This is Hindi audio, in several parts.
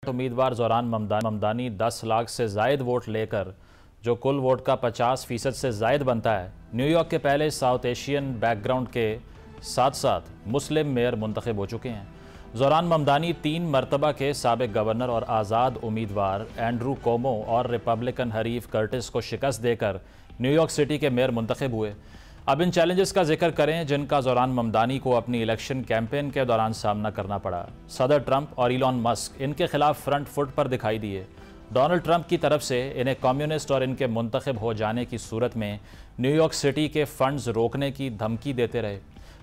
उम्मीदवार ज़ोरान ममदानी 10 लाख से जायद वोट लेकर जो कुल वोट का 50% से जायद बनता है, न्यूयॉर्क के पहले साउथ एशियन बैकग्राउंड के साथ साथ मुस्लिम मेयर मुंतखब हो चुके हैं। ज़ोरान ममदानी 3 मरतबा के साबिक गवर्नर और आज़ाद उम्मीदवार एंड्रू कोमो और रिपब्लिकन हरीफ कर्टिस को शिकस्त देकर न्यूयॉर्क सिटी के मेयर मुंतखब हुए। अब इन चैलेंजेस का जिक्र करें जिनका ज़ोरान ममदानी को अपनी इलेक्शन कैंपेन के दौरान सामना करना पड़ा। सदर ट्रंप और इलॉन मस्क इनके खिलाफ फ्रंट फुट पर दिखाई दिए। डोनाल्ड ट्रंप की तरफ से इन्हें कम्युनिस्ट और इनके मुंतखब हो जाने की सूरत में न्यूयॉर्क सिटी के फंड्स रोकने की धमकी देते रहे।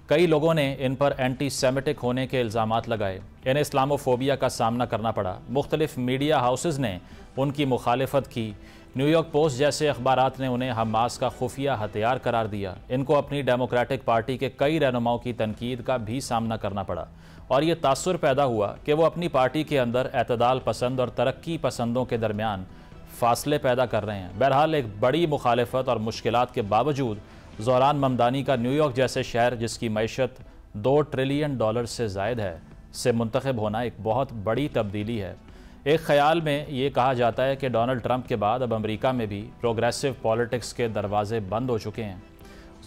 कई लोगों ने इन पर एंटी सेमिटिक होने के इल्ज़ामात लगाए। इन्हें इस्लामोफोबिया का सामना करना पड़ा। मुख्तलिफ मीडिया हाउसेज ने उनकी मुखालिफत की। न्यूयॉर्क पोस्ट जैसे अखबारात ने उन्हें हमास का खुफिया हथियार करार दिया। इनको अपनी डेमोक्रेटिक पार्टी के कई रहनुमाओं की तनकीद का भी सामना करना पड़ा और ये तासुर पैदा हुआ कि वो अपनी पार्टी के अंदर एतदाल पसंद और तरक्की पसंदों के दरमियान फासले पैदा कर रहे हैं। बहरहाल एक बड़ी मुखालिफत और मुश्किलात के बावजूद ज़ोरान ममदानी का न्यूयॉर्क जैसे शहर जिसकी मईशत $2 ट्रिलियन से ज़ायद है से मुंतखब होना एक बहुत बड़ी तब्दीली है। एक ख्याल में ये कहा जाता है कि डोनाल्ड ट्रंप के बाद अब अमेरिका में भी प्रोग्रेसिव पॉलिटिक्स के दरवाजे बंद हो चुके हैं।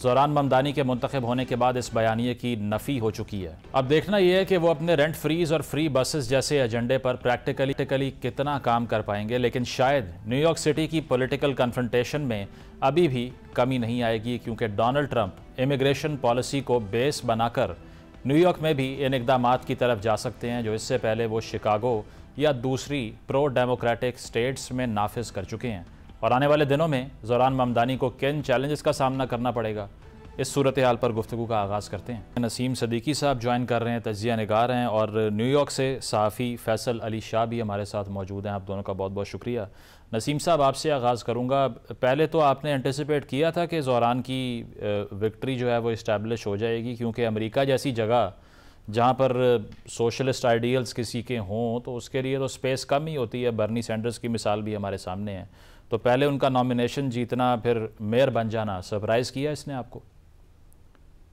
ज़ोरान ममदानी के मुंतखब होने के बाद इस बयानिए की नफ़ी हो चुकी है। अब देखना यह है कि वो अपने रेंट फ्रीज और फ्री बसेस जैसे एजेंडे पर प्रैक्टिकली कितना काम कर पाएंगे, लेकिन शायद न्यूयॉर्क सिटी की पॉलिटिकल कन्फ्रंटेशन में अभी भी कमी नहीं आएगी, क्योंकि डोनाल्ड ट्रंप इमिग्रेशन पॉलिसी को बेस बनाकर न्यूयॉर्क में भी इन इक़दामात की तरफ जा सकते हैं जो इससे पहले वो शिकागो या दूसरी प्रो डेमोक्रेटिक स्टेट्स में नाफिज कर चुके हैं। और आने वाले दिनों में ज़ोरान ममदानी को किन चैलेंजेस का सामना करना पड़ेगा, इस सूरत हाल पर गुफ्तगू का आगाज़ करते हैं। नसीम सदीकी साहब ज्वाइन कर रहे हैं, तजिया निगार हैं, और न्यूयॉर्क से सहाफ़ी फैसल अली शाह भी हमारे साथ मौजूद हैं। आप दोनों का बहुत बहुत शुक्रिया। नसीम साहब, आपसे आगाज़ करूँगा। पहले तो आपने एंटिसिपेट किया था कि ज़ोरान की विक्ट्री जो है वो इस्टेब्लिश हो जाएगी, क्योंकि अमेरिका जैसी जगह जहाँ पर सोशलिस्ट आइडियल्स किसी के हों तो उसके लिए तो स्पेस कम ही होती है। बर्नी सैंडर्स की मिसाल भी हमारे सामने है। तो पहले उनका नॉमिनेशन जीतना, फिर मेयर बन जाना, सरप्राइज़ किया इसने आपको?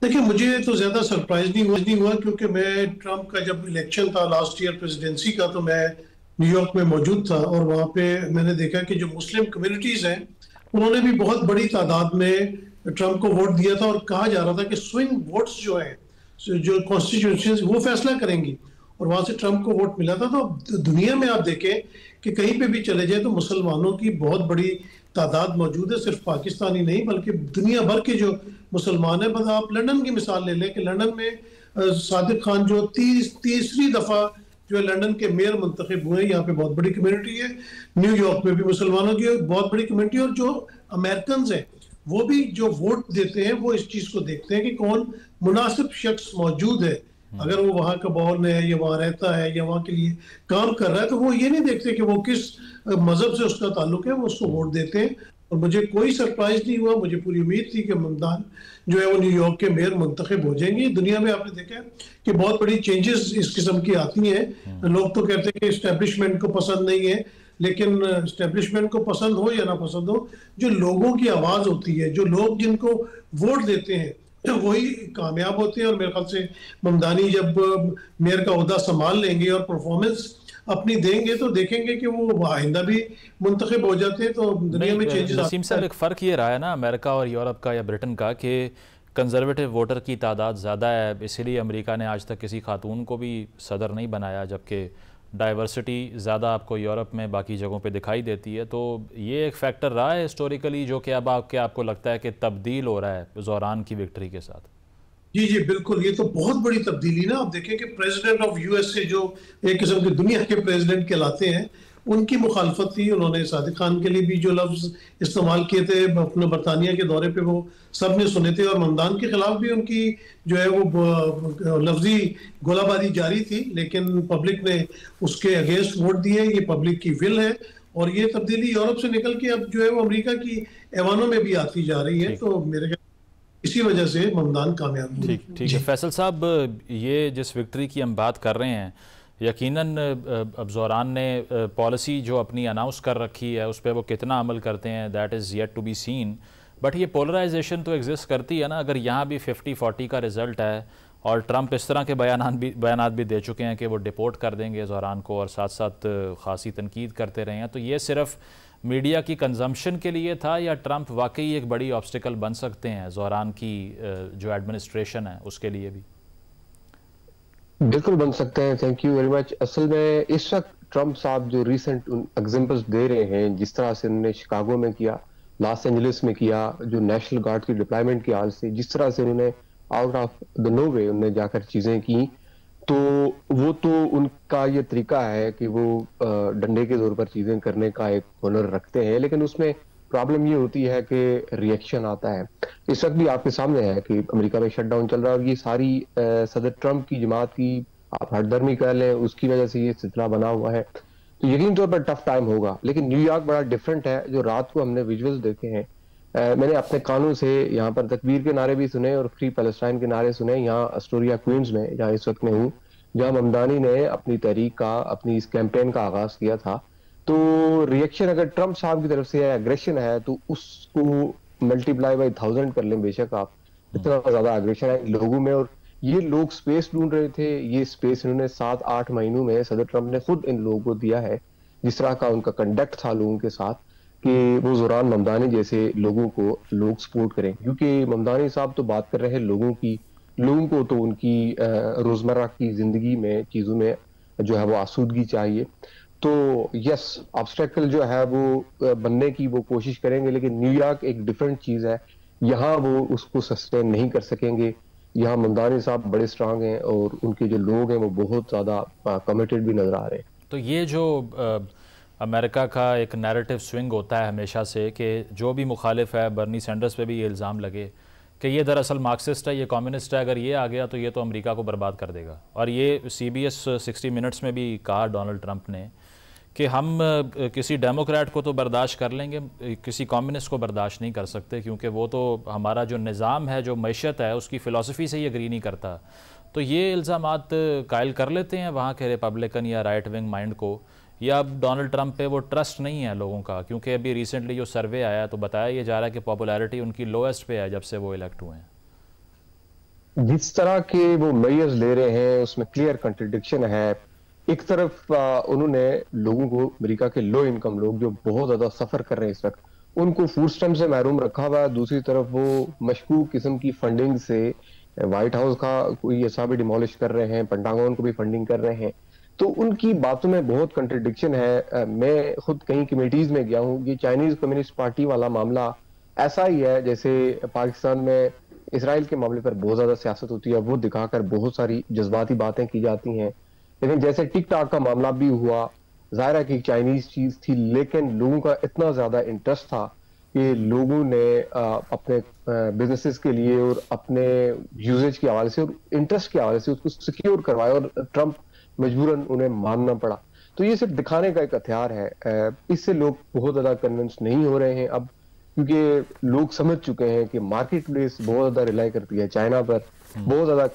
देखिए, मुझे तो ज़्यादा सरप्राइज नहीं हुआ क्योंकि मैं ट्रंप का जब इलेक्शन था लास्ट ईयर प्रेसिडेंसी का, तो मैं न्यूयॉर्क में मौजूद था और वहाँ पे मैंने देखा कि जो मुस्लिम कम्युनिटीज़ हैं उन्होंने भी बहुत बड़ी तादाद में ट्रंप को वोट दिया था। और कहा जा रहा था कि स्विंग वोट्स जो हैं, जो कॉन्स्टिट्यूंसीज, वो फैसला करेंगी, और वहां से ट्रंप को वोट मिला था। तो दुनिया में आप देखें कि कहीं पे भी चले जाए तो मुसलमानों की बहुत बड़ी तादाद मौजूद है। सिर्फ पाकिस्तानी नहीं बल्कि दुनिया भर के जो मुसलमान हैं। बस आप लंदन की मिसाल ले लें कि लंदन में सादिक खान जो तीसरी दफा जो है लंदन के मेयर मुंतखब हुए। यहाँ पे बहुत बड़ी कम्युनिटी है। न्यूयॉर्क में भी मुसलमानों की बहुत बड़ी कम्युनिटी, और जो अमेरिकन हैं वो भी जो वोट देते हैं वो इस चीज को देखते हैं कि कौन मुनासिब शख्स मौजूद है। अगर वो वहां का बॉर्न है या वहां रहता है या वहां के लिए काम कर रहा है, तो वो ये नहीं देखते कि वो किस मजहब से उसका ताल्लुक है, वो उसको वोट देते हैं। और मुझे कोई सरप्राइज नहीं हुआ। मुझे पूरी उम्मीद थी कि ममदान जो है वो न्यूयॉर्क के मेयर मुंतखब हो जाएंगे। दुनिया में आपने देखा कि बहुत बड़ी चेंजेस इस किस्म की आती हैं। लोग तो कहते हैं कि इस्टेब्लिशमेंट को पसंद नहीं है, लेकिन इस्टेब्लिशमेंट को पसंद हो या ना पसंद हो, जो लोगों की आवाज होती है, जो लोग जिनको वोट देते हैं, वही कामयाब होते हैं। और मेरे ख्याल से ममदानी जब मेयर का ओहदा संभाल लेंगे और परफॉर्मेंस अपनी देंगे तो देखेंगे कि वो आइंदा भी मुंतखब हो जाते हैं। तो दुनिया में चेंजेस। नसीम साहब, एक फ़र्क ये रहा है ना अमेरिका और यूरोप का या ब्रिटेन का, कि कंजर्वेटिव वोटर की तादाद ज़्यादा है, इसीलिए अमेरिका ने आज तक किसी खातून को भी सदर नहीं बनाया, जबकि डाइवर्सिटी ज़्यादा आपको यूरोप में बाकी जगहों पे दिखाई देती है। तो ये एक फैक्टर रहा है हिस्टोरिकली जो कि अब आपको लगता है कि तब्दील हो रहा है ज़ोरान की विक्ट्री के साथ? जी जी बिल्कुल, ये तो बहुत बड़ी तब्दीली ना। आप देखें कि प्रेसिडेंट ऑफ यूएसए जो एक किस्म के दुनिया के प्रेसिडेंट कहलाते हैं, उनकी मुखालफत थी। उन्होंने सादिक खान के लिए भी जो लफ्ज इस्तेमाल किए थे अपने बरतानिया के दौरे पे, वो सब ने सुने थे। और ममदान के खिलाफ भी उनकी जो है वो लफ्जी गोलाबारी जारी थी, लेकिन पब्लिक ने उसके अगेंस्ट वोट दिए। ये पब्लिक की विल है, और ये तब्दीली यूरोप से निकल के अब जो है वो अमेरिका की ऐवानों में भी आती जा रही है। तो मेरे इसी वजह से ममदान कामयाब हुए। ठीक है फैसल साहब, ये जिस विक्ट्री की हम बात कर रहे हैं, यकीनन अब ज़ोरान ने पॉलिसी जो अपनी अनाउंस कर रखी है उस पर वो कितना अमल करते हैं, that is yet to be seen. But ये पोलराइजेशन तो एग्जिस्ट करती है ना। अगर यहाँ भी 50-40 का रिजल्ट है और ट्रंप इस तरह के बयानात भी दे चुके हैं कि वो डिपोर्ट कर देंगे ज़ोहरान को, और साथ साथ ख़ासी तनकीद करते रहे हैं। तो ये सिर्फ मीडिया की कंजम्पशन के लिए था, या ट्रंप वाकई एक बड़ी ऑब्स्टिकल बन सकते हैं ज़ोहरान की जो एडमिनिस्ट्रेशन है उसके लिए भी? बिल्कुल बन सकते हैं। Thank you very much. असल में इस वक्त ट्रंप साहब जो रिसेंट एग्जांपल्स दे रहे हैं, जिस तरह से उन्होंने शिकागो में किया, लॉस एंजलिस में किया, जो नेशनल गार्ड की डिप्लॉयमेंट के हाल से जिस तरह से उन्होंने आउट ऑफ द नो वे उन्होंने जाकर चीजें की, तो वो तो उनका ये तरीका है कि वो डंडे के जोर पर चीजें करने का एक हुनर रखते हैं, लेकिन उसमें प्रॉब्लम ये होती है कि रिएक्शन आता है। इस वक्त भी आपके सामने है कि अमेरिका में शटडाउन चल रहा है, और ये सारी सदर ट्रंप की जमात की आप हटदर्मी कर लें, उसकी वजह से ये सिलसिला बना हुआ है। तो यकीन तौर पर टफ टाइम होगा। लेकिन न्यूयॉर्क बड़ा डिफरेंट है। जो रात को हमने विजुअल्स देखे हैं, मैंने अपने कानों से यहाँ पर तकबीर के नारे भी सुने और फ्री पैलेस्टाइन के नारे सुने। यहाँ एस्टोरिया क्वींस में, जहाँ इस वक्त मैं हूँ, जहाँ ममदानी ने अपनी तहरीक का, अपनी इस कैंपेन का आगाज किया था, तो रिएक्शन अगर ट्रंप साहब की तरफ से है, एग्रेशन है, तो उसको मल्टीप्लाई बाई 1000 कर लें बेशक आप, इतना ज्यादा एग्रेशन है लोगों में। और ये लोग स्पेस ढूंढ रहे थे, ये स्पेस इन्होंने 7-8 महीनों में सदर ट्रंप ने खुद इन लोगों को दिया है। जिस तरह का उनका कंडक्ट था लोगों के साथ कि वो ज़ोहरान ममदानी जैसे लोगों को लोग सपोर्ट करें, क्योंकि ममदानी साहब तो बात कर रहे हैं लोगों को तो उनकी रोजमर्रा की जिंदगी में चीजों में जो है वो आसूदगी चाहिए। तो यस, ऑब्स्टेकल जो है वो बनने की वो कोशिश करेंगे, लेकिन न्यूयॉर्क एक डिफरेंट चीज है। यहाँ वो उसको सस्टेन नहीं कर सकेंगे। यहाँ ममदानी साहब बड़े स्ट्रांग हैं और उनके जो लोग हैं वो बहुत ज्यादा कमिटेड भी नजर आ रहे हैं। तो ये जो अमेरिका का एक नैरेटिव स्विंग होता है हमेशा से कि जो भी मुखालिफ है, बर्नी सैंडर्स पे भी ये इल्ज़ाम लगे कि ये दरअसल मार्क्सिस्ट है, ये कम्युनिस्ट है, अगर ये आ गया तो ये तो अमेरिका को बर्बाद कर देगा। और ये CBS 60 मिनट्स में भी कहा डोनाल्ड ट्रंप ने कि हम किसी डेमोक्रेट को तो बर्दाश्त कर लेंगे, किसी कम्युनिस्ट को बर्दाश्त नहीं कर सकते, क्योंकि वो तो हमारा जो निज़ाम है, जो मैशत है, उसकी फ़िलासफ़ी से ही एग्री नहीं करता। तो ये इल्ज़ामात कायल कर लेते हैं वहाँ के रिपब्लिकन या राइट विंग माइंड को, या अब डोनाल्ड ट्रंप पे वो ट्रस्ट नहीं है लोगों का? क्योंकि अभी रिसेंटली जो सर्वे आया तो बताया ये जा रहा है कि पॉपुलैरिटी उनकी लोएस्ट पे है जब से वो इलेक्ट हुए हैं। जिस तरह के वो मेजर्स ले रहे हैं उसमें क्लियर कंट्रडिक्शन है। एक तरफ उन्होंने लोगों को, अमेरिका के लो इनकम लोग जो बहुत ज्यादा सफर कर रहे हैं इस वक्त, उनको फूड स्टैम्प से महरूम रखा हुआ है। दूसरी तरफ वो मशकूक किस्म की फंडिंग से व्हाइट हाउस का कोई ऐसा भी डिमोलिश कर रहे हैं, पेंटागन को भी फंडिंग कर रहे हैं। तो उनकी बातों में बहुत कंट्रडिक्शन है। मैं खुद कहीं कमेटीज में गया हूँ। ये चाइनीज कम्युनिस्ट पार्टी वाला मामला ऐसा ही है जैसे पाकिस्तान में इसराइल के मामले पर बहुत ज्यादा सियासत होती है, वो दिखाकर बहुत सारी जज्बाती बातें की जाती हैं। लेकिन जैसे टिकटॉक का मामला भी हुआ, जाहिर है कि चाइनीज चीज थी, लेकिन लोगों का इतना ज्यादा इंटरेस्ट था कि लोगों ने अपने बिजनेसेस के लिए और अपने यूजेज के हवाले से और इंटरेस्ट के हवाले से उसको सिक्योर करवाया, और ट्रंप मजबूरन उन्हें मानना पड़ा। तो ये सिर्फ दिखाने का एक हथियार है। इससे लोग बहुत ज्यादा कन्विंस नहीं हो रहे हैं अब, क्योंकि लोग समझ चुके हैं कि मार्केट प्लेस बहुत ज्यादा रिलाई करती है चाइना पर, बहुत ज्यादा